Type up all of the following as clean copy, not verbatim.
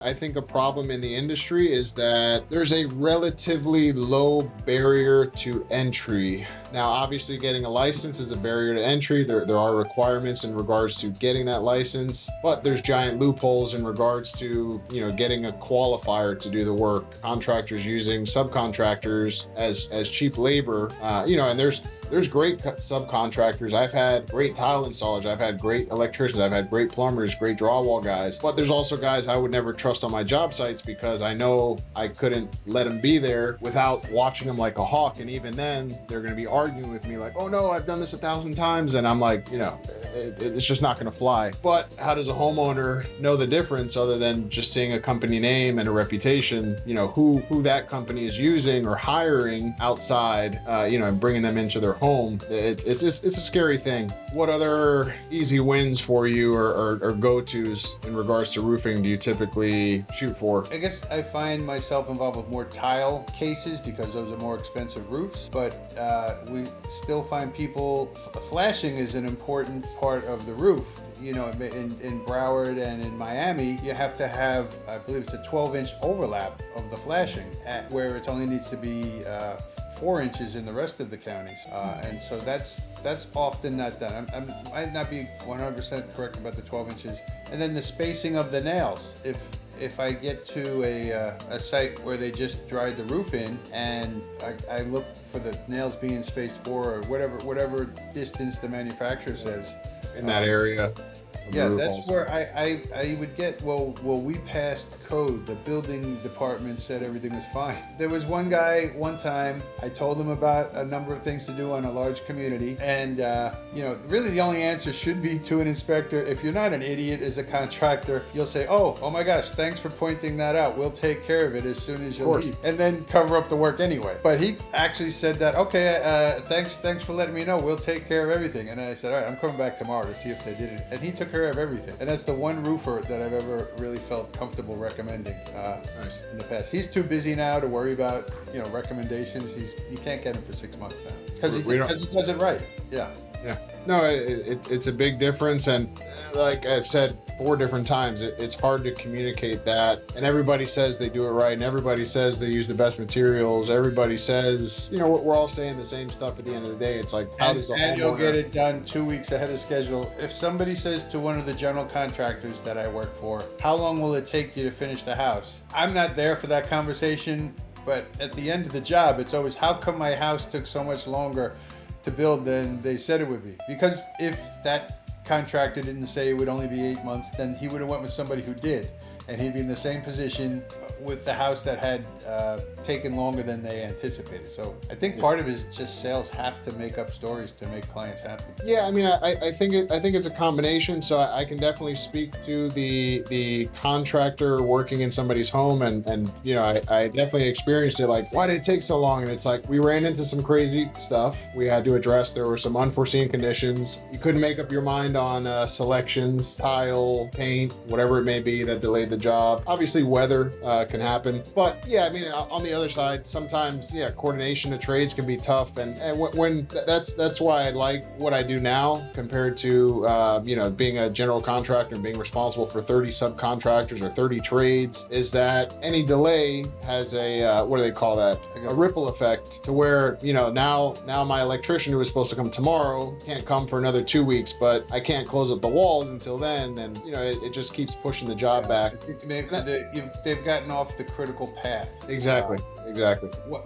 I think a problem in the industry is that there's a relatively low barrier to entry. Now, obviously, getting a license is a barrier to entry. There are requirements in regards to getting that license, but there's giant loopholes in regards to, getting a qualifier to do the work. Contractors using subcontractors as cheap labor, and there's great subcontractors. I've had great tile installers. I've had great electricians. I've had great plumbers, great drywall guys. But there's also guys I would never trust on my job sites because I know I couldn't let them be there without watching them like a hawk. And even then, they're going to be arguing with me like, oh no, I've done this 1,000 times. And I'm like, it's just not going to fly. But how does a homeowner know the difference other than just seeing a company name and a reputation, who that company is using or hiring outside, and bringing them into their home? It's a scary thing. What other easy wins for you or go-tos in regards to roofing do you typically shoot for? I guess I find myself involved with more tile cases because those are more expensive roofs, but we still find people, flashing is an important part of the roof. In Broward and in Miami, you have to have, I believe it's a 12-inch overlap of the flashing, where it only needs to be 4 inches in the rest of the counties. And so that's often not done. I might not be 100% correct about the 12 inches. And then the spacing of the nails. If I get to a site where they just dried the roof in and I look for the nails being spaced 4 or whatever distance the manufacturer says. In that area. Yeah, that's where I would get, we passed code. The building department said everything was fine. There was one guy, one time, I told him about a number of things to do on a large community. And, really the only answer should be to an inspector. If you're not an idiot as a contractor, you'll say, oh my gosh, thanks for pointing that out. We'll take care of it as soon as you leave. And then cover up the work anyway. But he actually said that, okay, thanks for letting me know. We'll take care of everything. And I said, all right, I'm coming back tomorrow to see if they did it. And he took care of everything. And that's the one roofer that I've ever really felt comfortable recommending Nice. in the past. He's too busy now to worry about, recommendations. You can't get him for 6 months now. Because he does it right. Yeah. Yeah. No, it's a big difference. And like I've said 4 different times, it's hard to communicate that. And everybody says they do it right. And everybody says they use the best materials. Everybody says, we're all saying the same stuff at the end of the day. It's like, how does a homeowner... And you'll get it done 2 weeks ahead of schedule. If somebody says to one of the general contractors that I work for, how long will it take you to finish the house? I'm not there for that conversation. But at the end of the job, it's always, how come my house took so much longer to build than they said it would be? Because if that contractor didn't say it would only be 8 months, then he would have went with somebody who did, and he'd be in the same position with the house that had taken longer than they anticipated. So I think part of it is just sales have to make up stories to make clients happy. Yeah, I mean, I think it's a combination. So I can definitely speak to the contractor working in somebody's home, and I definitely experienced it. Like, why did it take so long? And it's like, we ran into some crazy stuff we had to address. There were some unforeseen conditions. You couldn't make up your mind on selections, tile, paint, whatever it may be that delayed the job. Obviously, weather can happen. But yeah, I mean, on the other side, sometimes, coordination of trades can be tough. And when that's why I like what I do now compared to, being a general contractor and being responsible for 30 subcontractors or 30 trades, is that any delay has a, what do they call that? A ripple effect to where, now my electrician who was supposed to come tomorrow can't come for another 2 weeks, but I can't close up the walls until then. And, it just keeps pushing the job back. They've gotten off the critical path. Exactly.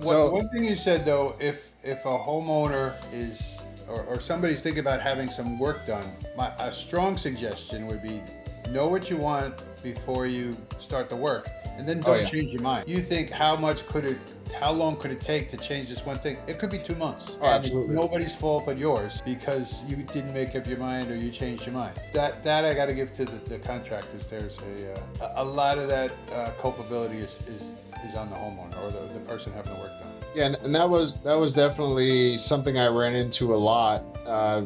One thing you said though, if a homeowner is or somebody's thinking about having some work done, a strong suggestion would be know what you want before you start the work, and then don't change your mind. You think how long could it take to change this one thing? It could be 2 months. Oh, absolutely. It's nobody's fault but yours because you didn't make up your mind or you changed your mind. That I got to give to the contractors. There's a lot of that culpability is on the homeowner or the person having the work done. Yeah, and that was definitely something I ran into a lot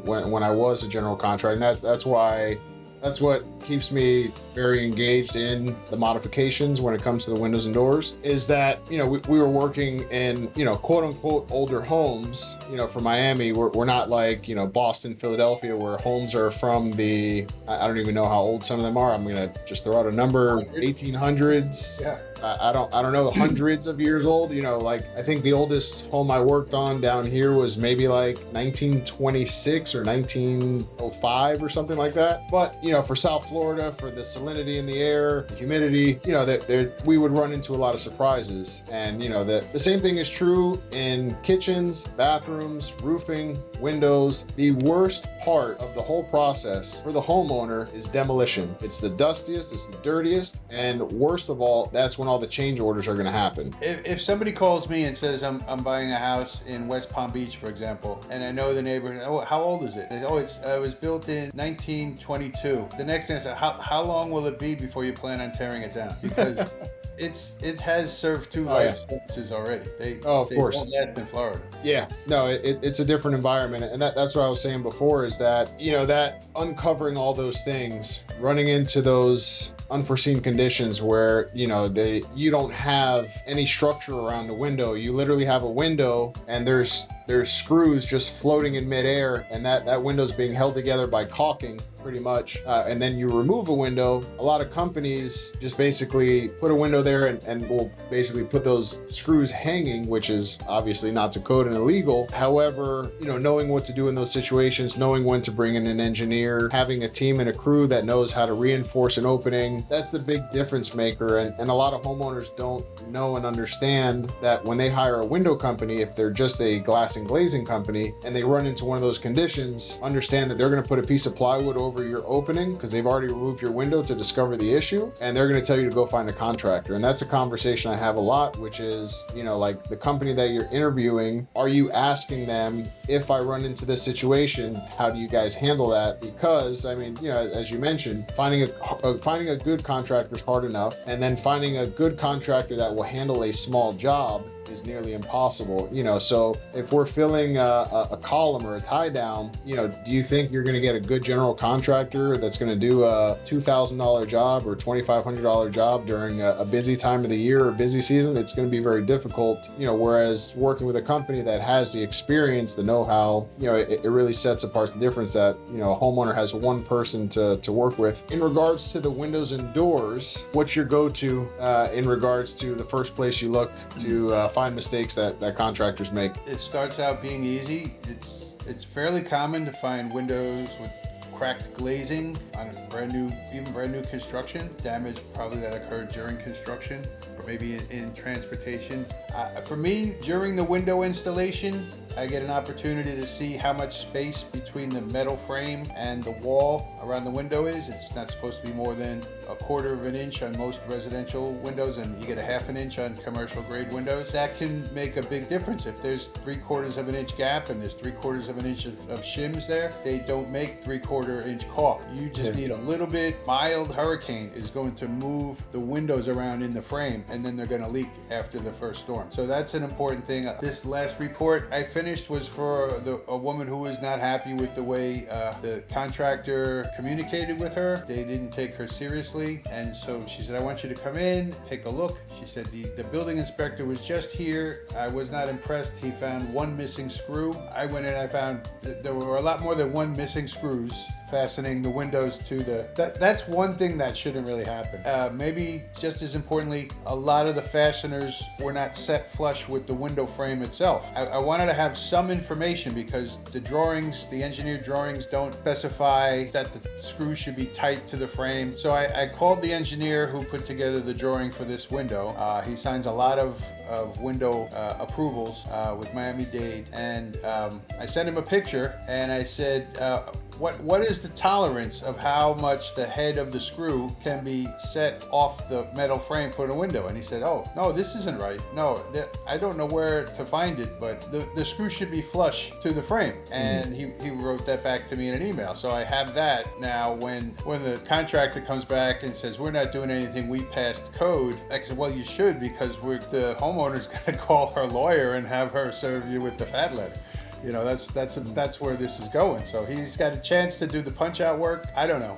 when I was a general contractor. And that's why that's what keeps me very engaged in the modifications when it comes to the windows and doors, is that, we were working in, quote unquote older homes, for Miami. We're not like, Boston, Philadelphia, where homes are from I don't even know how old some of them are. I'm going to just throw out a number, 1800s. Yeah. I don't know, hundreds of years old. Like I think the oldest home I worked on down here was maybe like 1926 or 1905 or something like that. But for South Florida, for the salinity in the air, the humidity, we would run into a lot of surprises. And the same thing is true in kitchens, bathrooms, roofing, windows. The worst part of the whole process for the homeowner is demolition. It's the dustiest, it's the dirtiest, and worst of all, that's when all the change orders are going to happen. If somebody calls me and says I'm buying a house in West Palm Beach, for example, and I know the neighborhood, how old is it? It was built in 1922. The next thing I said, how long will it be before you plan on tearing it down? Because it has served two life sentences already. They won't last in Florida. Yeah, no, it's a different environment, and that's what I was saying before, is that that uncovering all those things, running into those unforeseen conditions where you don't have any structure around the window. You literally have a window and there's screws just floating in midair, and that window's being held together by caulking pretty much, and then you remove a window. A lot of companies just basically put a window there and will basically put those screws hanging, which is obviously not to code and illegal. However, knowing what to do in those situations, knowing when to bring in an engineer, having a team and a crew that knows how to reinforce an opening, that's the big difference maker. And a lot of homeowners don't know and understand that when they hire a window company, if they're just a glass and glazing company and they run into one of those conditions, understand that they're going to put a piece of plywood over your opening because they've already removed your window to discover the issue, and they're going to tell you to go find a contractor. And that's a conversation I have a lot, which is, like the company that you're interviewing, are you asking them, if I run into this situation, how do you guys handle that? Because as you mentioned, finding a good contractor is hard enough, and then finding a good contractor that will handle a small job is nearly impossible. So if we're filling a column or a tie down, do you think you're going to get a good general contractor that's going to do a $2,000 job or $2,500 job during a busy time of the year or busy season? It's going to be very difficult. Whereas working with a company that has the experience, the know-how, it really sets apart the difference that a homeowner has one person to work with. In regards to the windows and doors, what's your go-to in regards to the first place you look to find mistakes that contractors make? It starts out being easy. It's fairly common to find windows with cracked glazing on brand new construction, damage probably that occurred during construction or maybe in transportation. For me, during the window installation, I get an opportunity to see how much space between the metal frame and the wall around the window is. It's not supposed to be more than 1/4 of an inch on most residential windows, and you get 1/2 an inch on commercial grade windows. That can make a big difference. If there's 3/4 of an inch gap and there's 3/4 of an inch of shims there, they don't make 3/4 inch caulk. You just need a little bit. Mild hurricane is going to move the windows around in the frame, and then they're going to leak after the first storm. So that's an important thing. This last report I finished was for a woman who was not happy with the way the contractor communicated with her. They didn't take her seriously, and so she said, I want you to come in, take a look. She said, the building inspector was just here. I was not impressed. He found one missing screw. I went in, I found there were a lot more than one missing screws fastening the windows to that's one thing that shouldn't really happen. Maybe just as importantly, a lot of the fasteners were not set flush with the window frame itself. I wanted to have some information because the engineered drawings don't specify that the screws should be tight to the frame. So I called the engineer who put together the drawing for this window. He signs a lot of window approvals with Miami-Dade, and I sent him a picture and I said, what is the tolerance of how much the head of the screw can be set off the metal frame for the window? And he said, oh, no, this isn't right. No, I don't know where to find it, but the screw should be flush to the frame. And he wrote that back to me in an email. So I have that now. When the contractor comes back and says, we're not doing anything, we passed code, I said, well, you should, because the homeowner's going to call her lawyer and have her serve you with the fat letter. You know, that's where this is going. So he's got a chance to do the punch out work. I don't know.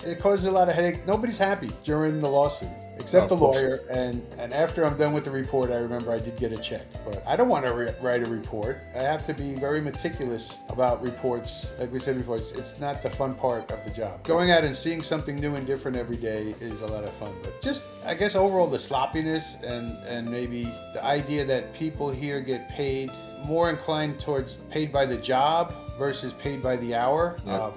It causes a lot of headache. Nobody's happy during the lawsuit. Except the lawyer, and after I'm done with the report, I remember I did get a check. But I don't want to write a report. I have to be very meticulous about reports. Like we said before, it's not the fun part of the job. Going out and seeing something new and different every day is a lot of fun. But just, I guess, overall the sloppiness and maybe the idea that people here get paid, more inclined towards paid by the job versus paid by the hour. Yeah.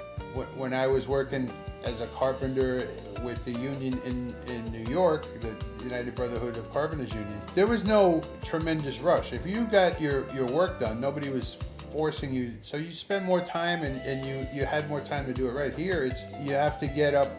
When I was working as a carpenter with the union in New York, the United Brotherhood of Carpenters Union, there was no tremendous rush. If you got your work done, nobody was forcing you, so you spend more time and you had more time to do it right. Here, it's you have to get up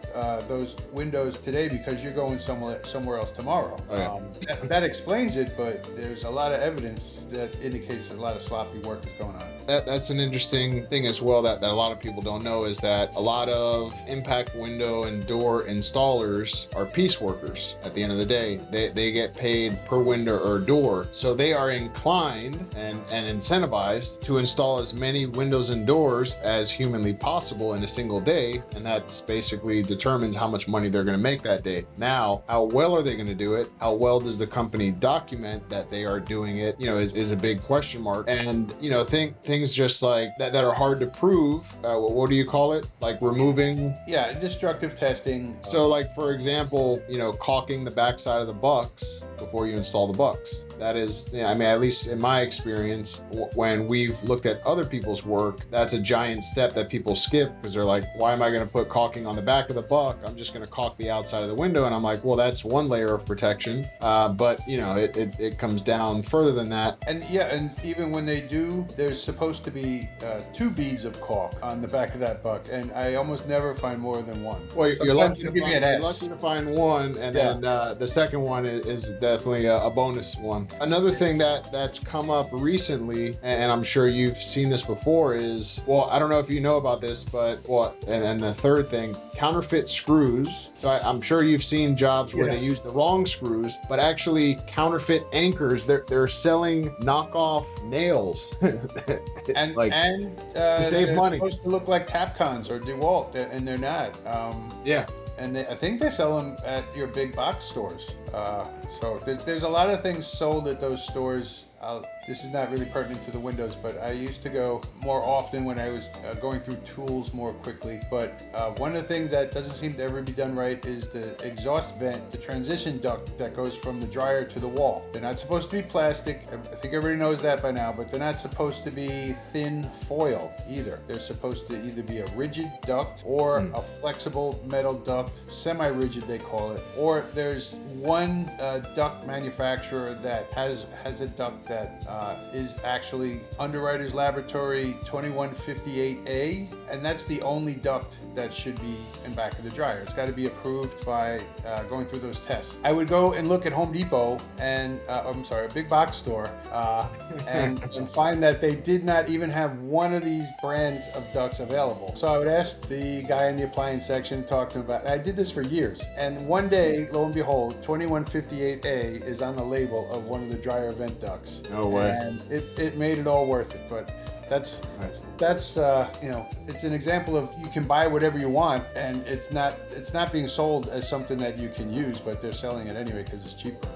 those windows today because you're going somewhere else tomorrow. Oh, yeah. That explains it, but there's a lot of evidence that indicates a lot of sloppy work is going on. That's an interesting thing as well that a lot of people don't know, is that a lot of impact window and door installers are piece workers. At the end of the day, they get paid per window or door, so they are inclined and incentivized to install as many windows and doors as humanly possible in a single day, and that basically determines how much money they're going to make that day. Now, how well are they going to do it? How well does the company document that they are doing it? You know, is a big question mark. And you know, things just like that are hard to prove. What do you call it? Like removing? Yeah, destructive testing. So, like for example, you know, caulking the backside of the bucks before you install the bucks. That is, I mean, at least in my experience, when we've looked at other people's work, that's a giant step that people skip because they're like, why am I going to put caulking on the back of the buck? I'm just going to caulk the outside of the window. And I'm like, well, that's one layer of protection. But, you know, it comes down further than that. And yeah, and even when they do, there's supposed to be 2 beads of caulk on the back of that buck. And I almost never find more than one. Well, you're lucky to find one. And then the second one is definitely a bonus one. Another thing that's come up recently, and I'm sure you've seen this before, is, well, I don't know if you know about this, but and the third thing, counterfeit screws. So I'm sure you've seen jobs where they use the wrong screws, but actually counterfeit anchors. They're selling knockoff nails and to save money. They're supposed to look like Tapcons or DeWalt, and they're not. Yeah. And I think they sell them at your big box stores. So there's a lot of things sold at those stores. This is not really pertinent to the windows, but I used to go more often when I was going through tools more quickly. But one of the things that doesn't seem to ever be done right is the exhaust vent, the transition duct that goes from the dryer to the wall. They're not supposed to be plastic. I think everybody knows that by now, but they're not supposed to be thin foil either. They're supposed to either be a rigid duct or a flexible metal duct, semi-rigid they call it, or there's one duct manufacturer that has a duct that is actually Underwriters Laboratory 2158A, and that's the only duct that should be in back of the dryer. It's got to be approved by going through those tests. I would go and look at Home Depot and a big box store, and find that they did not even have one of these brands of ducts available. So I would ask the guy in the appliance section, talk to him about it. I did this for years, and one day, lo and behold, 2158A is on the label of one of the dryer vent ducts. No way. And it made it all worth it. But that's you know, it's an example of you can buy whatever you want, and it's not being sold as something that you can use, but they're selling it anyway because it's cheaper.